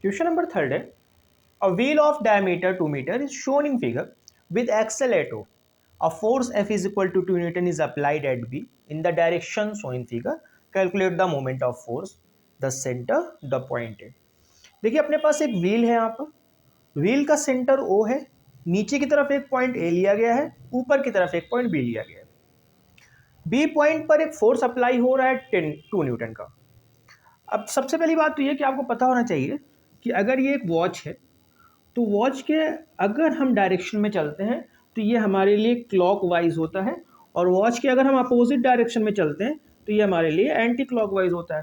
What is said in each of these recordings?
Question number third है, a wheel of diameter 2 metre is shown in figure with accelerator. A force F is equal to 2 Newton is applied at B in the direction shown in figure. Calculate the moment of force, the center, the point A. देखिए अपने पास एक wheel है, यहाँ पर wheel का centre O है, नीचे की तरफ एक पॉइंट A लिया गया है, ऊपर की तरफ एक पॉइंट B लिया गया है। B पॉइंट पर एक फोर्स अप्लाई हो रहा है 2 न्यूटन का। अब सबसे पहली बात तो ये कि आपको पता होना चाहिए कि अगर ये एक वॉच है तो वॉच के अगर हम डायरेक्शन में चलते हैं तो ये हमारे लिए क्लॉकवाइज होता है, और वॉच के अगर हम अपोजिट डायरेक्शन में चलते हैं तो ये हमारे लिए एंटी क्लॉकवाइज होता है।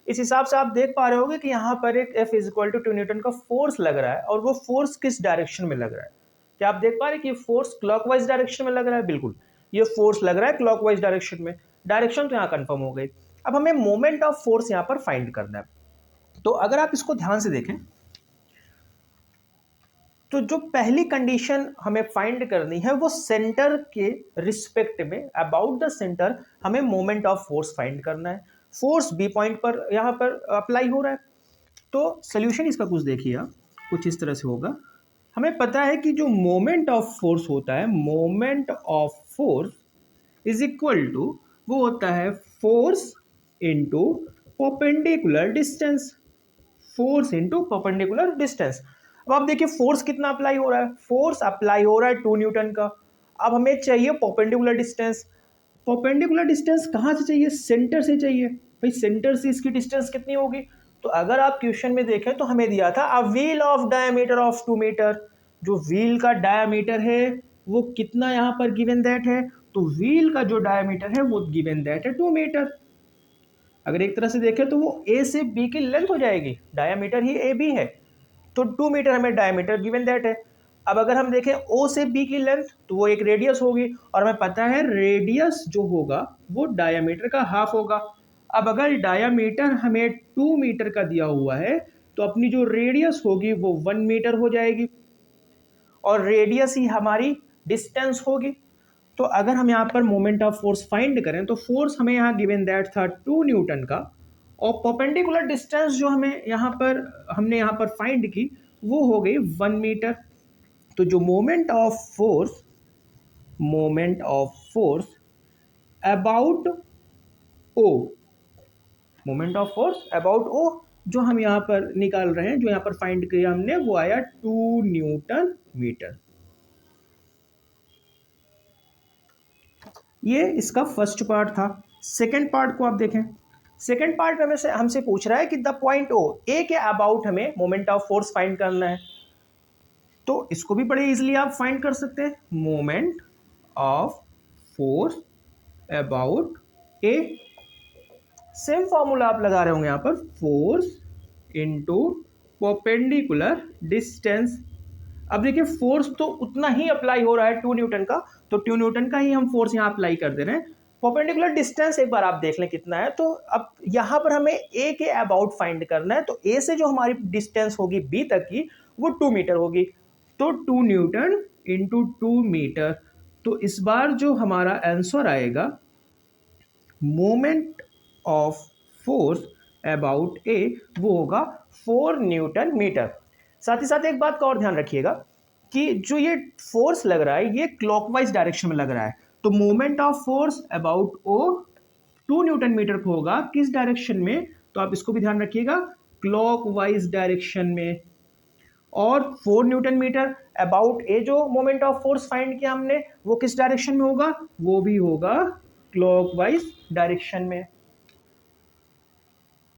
इस हिसाब से आप देख पा रहे होगे कि यहाँ पर एक F इक्वल टू 2 न्यूटन का फोर्स लग रहा है, और वो फोर्स किस डायरेक्शन में लग रहा है? क्या आप देख पा रहे हैं कि फोर्स क्लॉकवाइज डायरेक्शन में लग रहा है? बिल्कुल, ये फोर्स लग रहा है क्लॉकवाइज डायरेक्शन में। डायरेक्शन तो यहाँ कन्फर्म हो गई। अब हमें मोमेंट ऑफ फोर्स यहाँ पर फाइंड करना है। तो अगर आप इसको ध्यान से देखें तो जो पहली कंडीशन हमें फाइंड करनी है वो सेंटर के रिस्पेक्ट में, अबाउट द सेंटर, हमें मोमेंट ऑफ फोर्स फाइंड करना है। फोर्स बी पॉइंट पर यहाँ पर अप्लाई हो रहा है। तो सोल्यूशन इसका कुछ देखिए आप, कुछ इस तरह से होगा। हमें पता है कि जो मोमेंट ऑफ फोर्स होता है, moment of force is equal to, वो होता है force into perpendicular distance, force into perpendicular distance. अब आप देखिए फोर्स कितना अप्लाई हो रहा है, फोर्स अप्लाई हो रहा है 2 न्यूटन का। अब हमें चाहिए परपेंडिकुलर डिस्टेंस। परपेंडिकुलर डिस्टेंस कहाँ से चाहिए? सेंटर से चाहिए। भाई सेंटर से इसकी डिस्टेंस कितनी होगी? तो अगर आप क्वेश्चन में देखें तो हमें दिया था a wheel of diameter of 2 metre. जो व्हील का डायमीटर है वो कितना यहाँ पर गिवन दैट है? तो व्हील का जो डायमीटर है वो गिवन दैट है 2 मीटर। अगर एक तरह से देखें तो वो ए से बी की लेंथ हो जाएगी, डायमीटर ही ए बी है, तो 2 मीटर हमें डायमीटर गिवन दैट है। अब अगर हम देखें ओ से बी की लेंथ तो वो एक रेडियस होगी, और हमें पता है रेडियस जो होगा वो डायमीटर का हाफ होगा। अब अगर डायमीटर हमें 2 मीटर का दिया हुआ है तो अपनी जो रेडियस होगी वो 1 मीटर हो जाएगी, और रेडियस ही हमारी डिस्टेंस होगी। तो अगर हम यहाँ पर मोमेंट ऑफ फोर्स फाइंड करें तो फोर्स हमें यहाँ गिवन दैट था 2 न्यूटन का, और परपेंडिकुलर डिस्टेंस जो हमने यहाँ पर फाइंड की वो हो गई 1 मीटर। तो जो moment of force about O, moment of force about O जो हम यहाँ पर निकाल रहे हैं, जो यहाँ पर फाइंड किया हमने, वो आया 2 न्यूटन मीटर। ये इसका फर्स्ट पार्ट था। सेकेंड पार्ट को आप देखें। सेकेंड पार्ट में हमसे पूछ रहा है कि द पॉइंट ओ, ए के अबाउट हमें मोमेंट ऑफ फोर्स फाइंड करना है। तो इसको भी बड़े इजीली आप फाइंड कर सकते हैं, moment of force about A. Same formula आप लगा रहे होंगे यहाँ पर, फोर्स इंटू परपेंडिकुलर डिस्टेंस। अब देखिए फोर्स तो उतना ही अप्लाई हो रहा है 2 न्यूटन का, तो 2 न्यूटन का ही हम फोर्स यहाँ अप्लाई कर दे रहे हैं। परपेंडिकुलर डिस्टेंस एक बार आप देख लें कितना है। तो अब यहाँ पर हमें ए के अबाउट फाइंड करना है, तो ए से जो हमारी डिस्टेंस होगी बी तक की वो 2 मीटर होगी। तो 2 न्यूटन इंटू 2 मीटर। तो इस बार जो हमारा आंसर आएगा, मोमेंट ऑफ फोर्स अबाउट ए, वो होगा 4 न्यूटन मीटर। साथ ही साथ एक बात का और ध्यान रखिएगा कि जो ये फोर्स लग रहा है ये क्लॉकवाइज डायरेक्शन में लग रहा है। तो moment of force about O 2 newton metre को होगा किस डायरेक्शन में? तो आप इसको भी ध्यान रखिएगा, क्लॉकवाइज डायरेक्शन में। और 4 न्यूटन मीटर अबाउट ए जो मोमेंट ऑफ फोर्स फाइंड किया हमने, वो किस डायरेक्शन में होगा? वो भी होगा क्लॉकवाइज डायरेक्शन में।